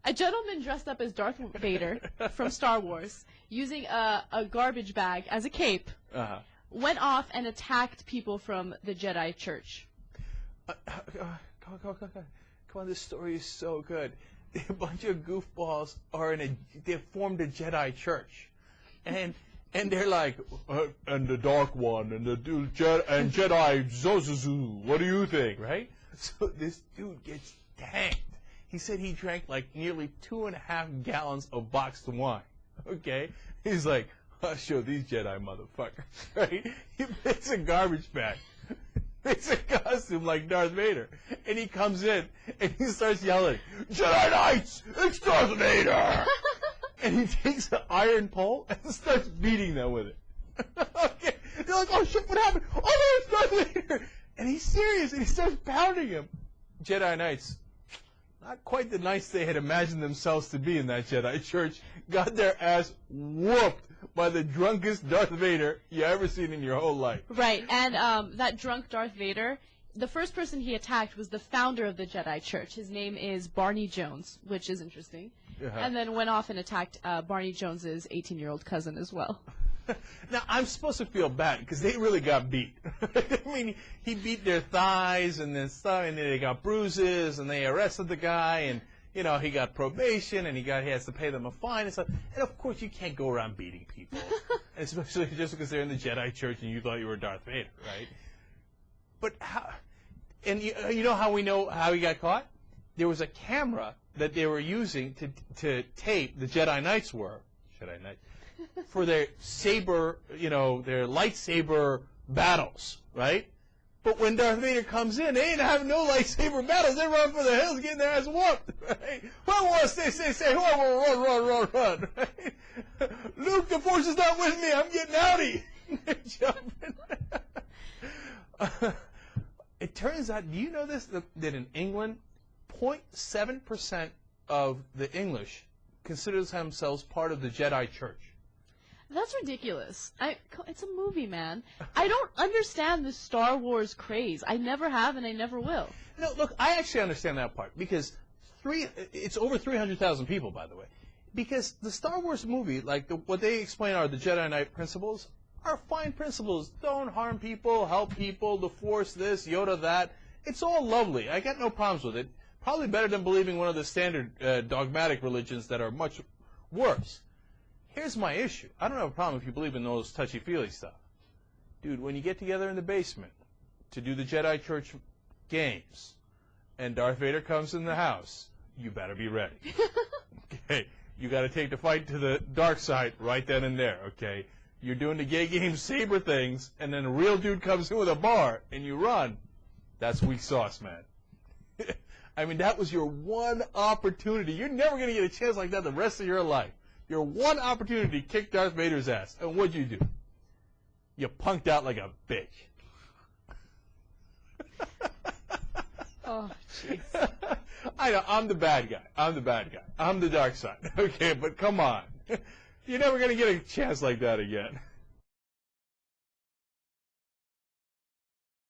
A gentleman dressed up as Darth Vader from Star Wars, using a garbage bag as a cape, went off and attacked people from the Jedi Church. Come on, this story is so good. A bunch of goofballs they've formed a Jedi Church. And they're like, and the Dark One, and the Jedi Zozuzu, what do you think, right? So this dude gets tanked. He said he drank like nearly 2.5 gallons of boxed wine, okay? He's like, I'll show these Jedi motherfuckers, right? He picks a garbage bag, makes a costume like Darth Vader, and he comes in, and he starts yelling, Jedi Knights, it's Darth Vader! And he takes an iron pole and starts beating them with it. Okay. They're like, oh shit, what happened? Oh no, it's Darth Vader! And he's serious, and he starts pounding him. Jedi Knights, not quite the knights they had imagined themselves to be in that Jedi Church, got their ass whooped by the drunkest Darth Vader you ever seen in your whole life. Right, and that drunk Darth Vader, the first person he attacked was the founder of the Jedi Church. His name is Barney Jones, which is interesting. And then went off and attacked Barney Jones's 18-year-old cousin as well. Now, I'm supposed to feel bad because they really got beat. I mean, he beat their thighs and then stuff, and then they got bruises, and they arrested the guy, and you know he got probation, and he has to pay them a fine and stuff. And of course, you can't go around beating people, especially just because they're in the Jedi Church and you thought you were Darth Vader, right? But how? And you know how we know how he got caught? There was a camera that they were using to tape the Jedi Knights for their saber, their lightsaber battles, right? But when Darth Vader comes in, they ain't having no lightsaber battles. They run for the hills, getting their ass whooped, right? Well, stay, run, right? Luke, the Force is not with me. I'm getting outie. Jumping. It turns out, do you know this, that in England, 0.7% of the English considers themselves part of the Jedi Church. That's ridiculous. It's a movie, man. I don't understand the Star Wars craze. I never have, and I never will. No, look, I actually understand that part, because it's over 300,000 people, by the way. Because the Star Wars movie, like what they explain are the Jedi Knight principles, are fine principles. Don't harm people, help people, the Force this, Yoda that. It's all lovely. I got no problems with it. Probably better than believing one of the standard dogmatic religions that are much worse. Here's my issue. I don't have a problem if you believe in those touchy-feely stuff. Dude, when you get together in the basement to do the Jedi Church games, and Darth Vader comes in the house, you better be ready. Okay? You got to take the fight to the dark side right then and there, okay? You're doing the gay game saber things, and then a real dude comes in with a bar, and you run. That's weak sauce, man. I mean, that was your one opportunity. You're never going to get a chance like that the rest of your life. Your one opportunity to kick Darth Vader's ass. And what'd you do? You punked out like a bitch. Oh, jeez. I know, I'm the bad guy. I'm the dark side. Okay, but come on. You're never going to get a chance like that again.